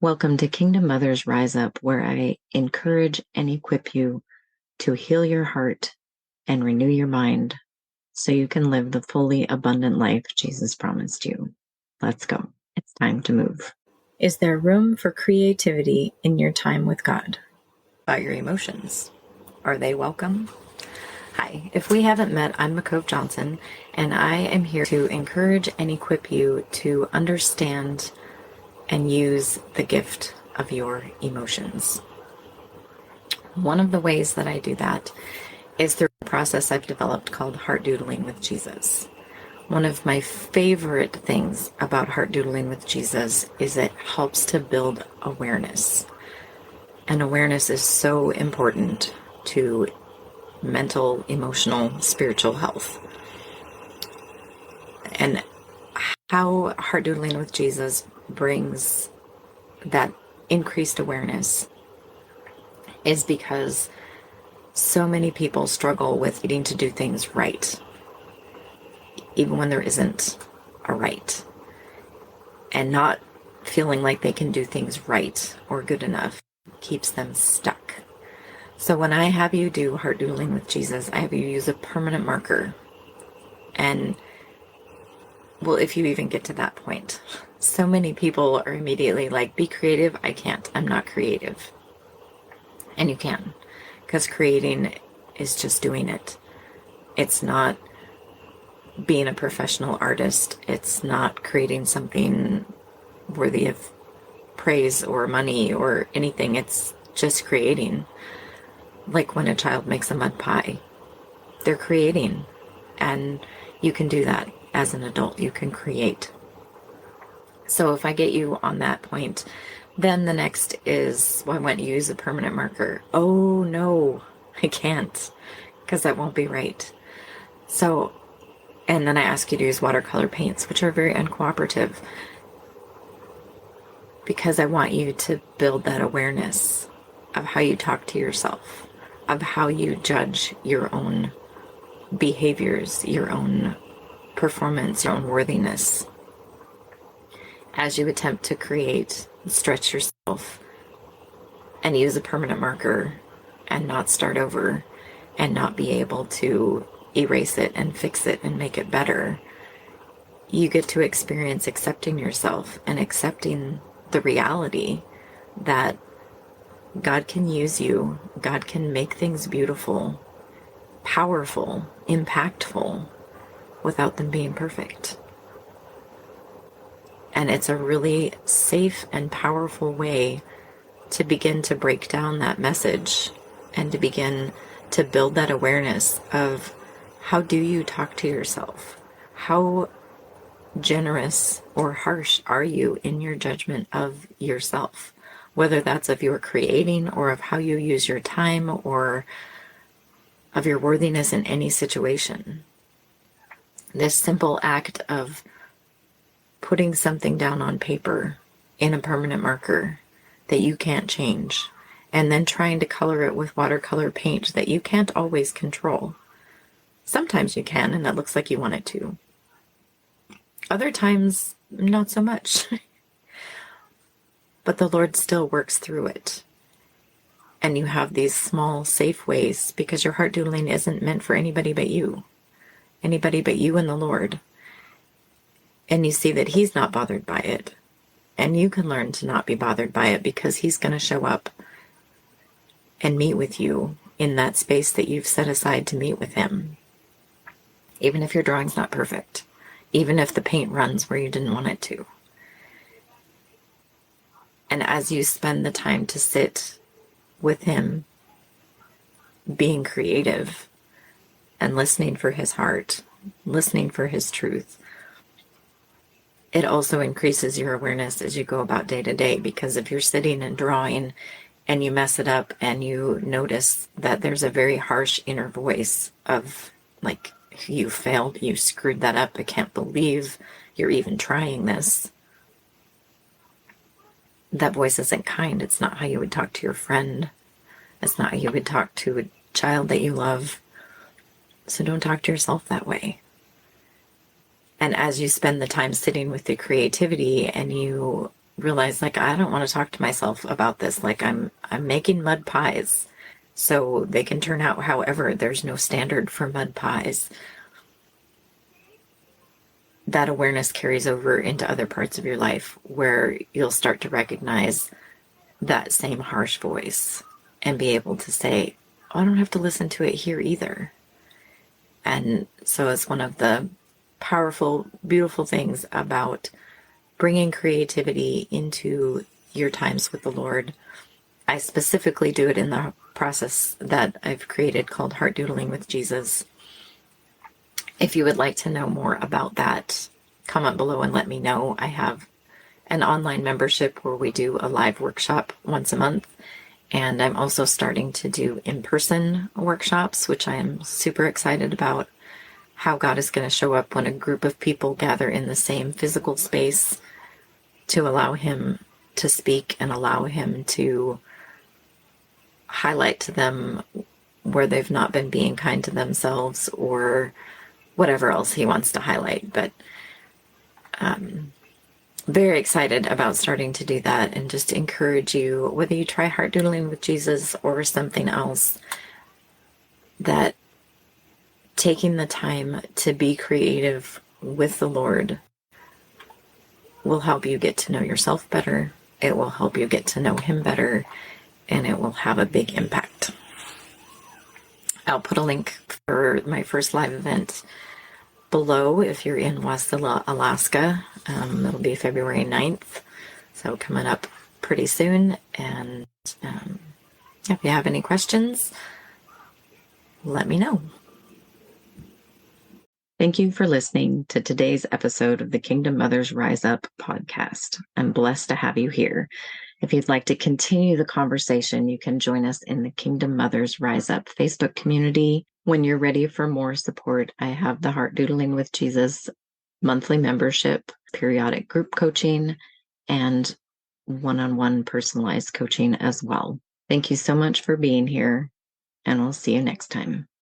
Welcome to Kingdom Mothers Rise Up, where I encourage and equip you to heal your heart and renew your mind so you can live the fully abundant life Jesus promised you. Let's go. It's time to move. Is there room for creativity in your time with God? About your emotions. Are they welcome? Hi, if we haven't met, I'm Mukkove Johnson, and I am here to encourage and equip you to understand and use the gift of your emotions. One of the ways that I do that is through a process I've developed called Heart Doodling with Jesus. One of my favorite things about Heart Doodling with Jesus is it helps to build awareness. And awareness is so important to mental, emotional, spiritual health. And how Heart Doodling with Jesus brings that increased awareness is because so many people struggle with needing to do things right, even when there isn't a right, and not feeling like they can do things right or good enough keeps them stuck. So when I have you do Heart Doodling with Jesus, I have you use a permanent marker. And well, if you even get to that point, so many people are immediately like, be creative. I can't. I'm not creative. And you can, because creating is just doing it. It's not being a professional artist. It's not creating something worthy of praise or money or anything. It's just creating. Like when a child makes a mud pie, they're creating. And you can do that as an adult. You can create. So if I get you on that point, then the next is, well, I want you to use a permanent marker. Oh no, I can't, because that won't be right. So, and then I ask you to use watercolor paints, which are very uncooperative, because I want you to build that awareness of how you talk to yourself, of how you judge your own behaviors, your own performance, your own worthiness, as you attempt to create, stretch yourself, and use a permanent marker and not start over and not be able to erase it and fix it and make it better. You get to experience accepting yourself and accepting the reality that God can use you. God can make things beautiful, powerful, impactful without them being perfect. And it's a really safe and powerful way to begin to break down that message and to begin to build that awareness of how do you talk to yourself? How generous or harsh are you in your judgment of yourself? Whether that's of your creating or of how you use your time or of your worthiness in any situation. This simple act of putting something down on paper in a permanent marker that you can't change, and then trying to color it with watercolor paint that you can't always control. Sometimes you can, and that looks like you want it to. Other times, not so much. But the Lord still works through it. And you have these small, safe ways, because your heart doodling isn't meant for anybody but you. Anybody but you and the Lord. And you see that He's not bothered by it. And you can learn to not be bothered by it, because He's going to show up and meet with you in that space that you've set aside to meet with Him. Even if your drawing's not perfect. Even if the paint runs where you didn't want it to. And as you spend the time to sit with Him, being creative and listening for His heart, listening for His truth, it also increases your awareness as you go about day to day. Because if you're sitting and drawing and you mess it up and you notice that there's a very harsh inner voice of like, you failed, you screwed that up, I can't believe you're even trying this. That voice isn't kind. It's not how you would talk to your friend. It's not how you would talk to a child that you love. So don't talk to yourself that way. And as you spend the time sitting with the creativity and you realize, like, I don't want to talk to myself about this. Like, I'm making mud pies, so they can turn out however. There's no standard for mud pies. That awareness carries over into other parts of your life where you'll start to recognize that same harsh voice and be able to say, oh, I don't have to listen to it here either. And so it's one of the powerful, beautiful things about bringing creativity into your times with the Lord. I specifically do it in the process that I've created called Heart Doodling with Jesus. If you would like to know more about that, comment below and let me know. I have an online membership where we do a live workshop once a month. And I'm also starting to do in-person workshops, which I am super excited about. How God is going to show up when a group of people gather in the same physical space to allow Him to speak and allow Him to highlight to them where they've not been being kind to themselves or whatever else He wants to highlight. But very excited about starting to do that, and just encourage you, whether you try Heart Doodling with Jesus or something else, that taking the time to be creative with the Lord will help you get to know yourself better. It will help you get to know Him better, and it will have a big impact. I'll put a link for my first live event below if you're in Wasilla, Alaska. It'll be February 9th, so coming up pretty soon. And if you have any questions, let me know. Thank you for listening to today's episode of the Kingdom Mothers Rise Up podcast. I'm blessed to have you here. If you'd like to continue the conversation, you can join us in the Kingdom Mothers Rise Up Facebook community. When you're ready for more support, I have the Heart Doodling with Jesus monthly membership, periodic group coaching, and one-on-one personalized coaching as well. Thank you so much for being here, and we'll see you next time.